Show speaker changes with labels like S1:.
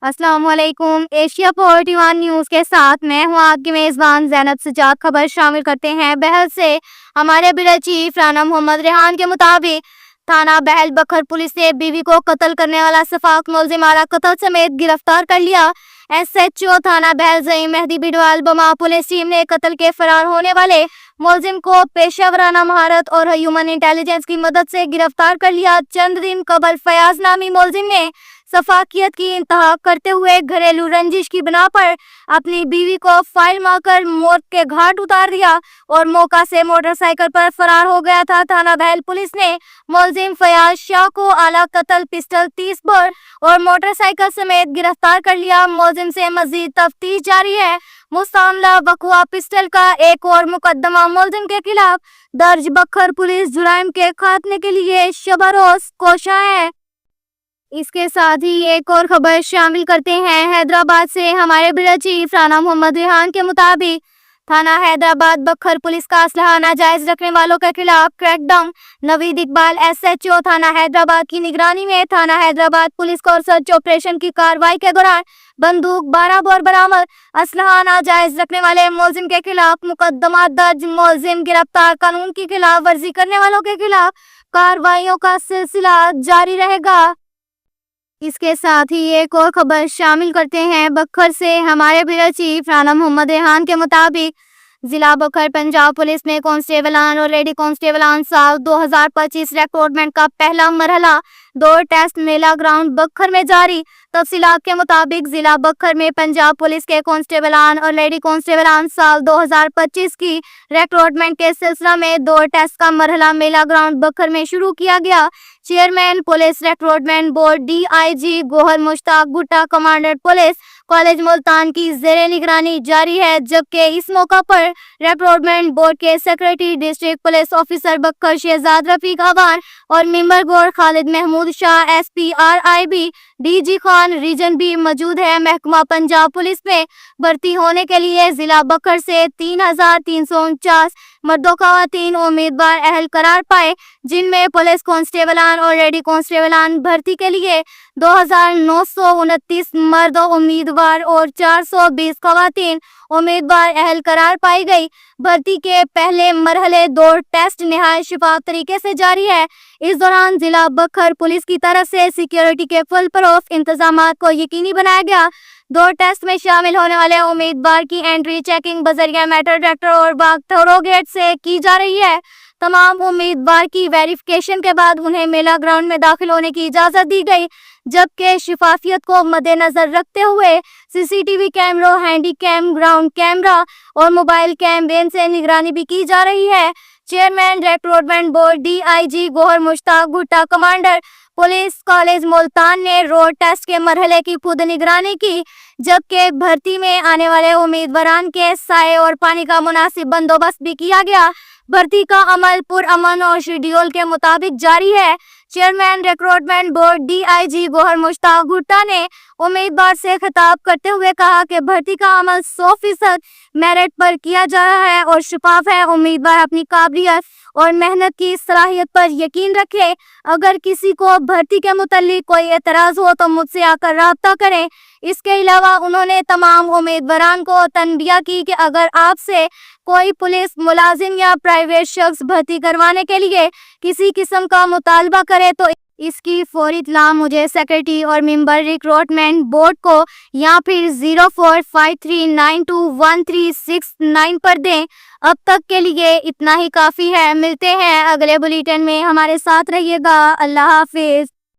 S1: अस्सलाम वालेकुम। Asia 41 news के साथ मैं हूं आपकी मेज़बान ज़ैनब सजाद। खबर शामिल करते हैं बहल से। हमारे ब्यूरो चीफ राना मोहम्मद रेहान के मुताबिक थाना बहल बखर पुलिस ने बीवी को कत्ल करने वाला सफाक मुलजिम आला कत्ल समेत गिरफ्तार कर लिया। SHO थाना बहल ज़ईं मेहदी बिडवाल बमा पुलिस टीम ने कत्ल के फरार होने वाले मुलजिम को पेशेवराना महारत और ह्यूमन इंटेलिजेंस की मदद से गिरफ्तार कर लिया। चंद दिन कबल फयाज नामी मुलजिम ने सफाकियत की इंतहा करते हुए घरेलू रंजिश की बिना पर अपनी बीवी को फाइल मारकर मौत के घाट उतार दिया और मौका से मोटरसाइकिल पर फरार हो गया था। थाना बहल पुलिस ने मुलजिम फयाज शाह को आला कत्ल पिस्टल 30 बोर और मोटरसाइकिल समेत गिरफ्तार कर लिया। मुलजिम से मजीद तफ्तीश जारी है। मुस्तामला बकुआ पिस्टल का एक और मुकदमा मुलजिम के खिलाफ दर्ज। बखर पुलिस जुराइम के खात्मे के लिए शबरोज कोशा है। इसके साथ ही एक और खबर शामिल करते हैं हैदराबाद से। हमारे ब्यूरो चीफ राना मोहम्मद रेहान के मुताबिक थाना हैदराबाद बखर पुलिस का असलहा नाजायज रखने वालों के खिलाफ क्रैकडाउन। नवीद इकबाल SHO थाना हैदराबाद की निगरानी में थाना हैदराबाद पुलिस को सर्च ऑपरेशन की कार्रवाई के दौरान बंदूक 12 बोर बरामद। असलहा नाजायज रखने वाले मुलजिम के खिलाफ मुकदमा दर्ज। मुलजिम गिरफ्तार। कानून की खिलाफ वर्जी करने वालों के खिलाफ कार्रवाइयों का सिलसिला जारी रहेगा। इसके साथ ही एक और खबर शामिल करते हैं बखर से। हमारे ब्यूरो चीफ राना मोहम्मद रेहान के मुताबिक जिला बखर पंजाब पुलिस में कांस्टेबलान और लेडी कांस्टेबलान साल 2025 रिक्रूटमेंट का पहला मरहला दौड़ टेस्ट मेला ग्राउंड बखर में जारी। तफसीलात के मुताबिक जिला बखर में पंजाब पुलिस के कांस्टेबलान और लेडी कांस्टेबलान साल 2025 की रिक्रूटमेंट के सिलसिला में दौड़ टेस्ट का मरहला मेला ग्राउंड बखर में शुरू किया गया। Chairman police recruitment board DIG Gohar Mushtaq भुट्टा कमांडर पुलिस कॉलेज मुल्तान की जेरे निगरानी जारी है। जबकि इस मौका पर रिक्रूटमेंट बोर्ड के secretary district police officer Bhakkar Shahzad Rafiq Awan और member board Khalid Mahmood Shah SP RIB DG Khan region भी मौजूद है। महकमा पंजाब पुलिस में भर्ती होने के लिए जिला बखर से 3349 मर्दों खवातीन उम्मीदवार अहल करार पाए, जिनमें पुलिस कांस्टेबलान और लेडी कांस्टेबलान भर्ती के लिए 2929 मर्द उम्मीदवार और 420 खवातीन उम्मीदवार अहल करार पाई गई। भर्ती के पहले मरहले दौड़ टेस्ट निहायत शफाफ तरीके से जारी है। इस दौरान जिला बखर पुलिस की तरफ से सिक्योरिटी के फुल प्रूफ इंतजामात को यकीनी बनाया गया। दौड़ टेस्ट में शामिल होने वाले उम्मीदवार की एंट्री चेकिंग बजरिया मेटल डिटेक्टर और बाग थोरो गेट से की जा रही है। तमाम उम्मीदवार की वेरिफिकेशन के बाद उन्हें मेला ग्राउंड में दाखिल होने की इजाजत दी गई। जबकि शफाफियत को मद्देनजर रखते हुए CCTV कैमरों, हैंडी कैम, ग्राउंड कैमरा और मोबाइल कैमरे से निगरानी भी की जा रही है। Chairman recruitment board DIG Gohar Mushtaq भुट्टा कमांडर पुलिस कॉलेज मुल्तान ने रोड टेस्ट के मरहले की खुद निगरानी की। जबकि भर्ती में आने वाले उम्मीदवारान के साए और पानी का मुनासिब बंदोबस्त भी किया गया। भर्ती का अमल पुरअमन और शेड्यूल के मुताबिक जारी है। Chairman recruitment board DIG Gohar Mushtaq भुट्टा ने उम्मीदवार से खिताब करते हुए कहा कि भर्ती का अमल 100% मेरिट पर किया जा रहा है और शफाफ है। उम्मीदवार अपनी काबिलियत और मेहनत की सलाहियत पर यकीन रखे। अगर किसी को भर्ती के मुतालिक कोई एतराज हो तो मुझसे आकर राब्ता करें। इसके अलावा उन्होंने तमाम उम्मीदवारान को तनबिया की कि अगर आपसे कोई पुलिस मुलाजिम या प्राइवेट शख्स भर्ती करवाने के लिए किसी किस्म का मुतालबा करे तो इसकी फौरी इत्तला मुझे सेक्रेटरी और मेंबर रिक्रूटमेंट बोर्ड को या फिर 0453921369 पर दें। अब तक के लिए इतना ही काफ़ी है। मिलते हैं अगले बुलेटिन में, हमारे साथ रहिएगा। अल्लाह हाफिज।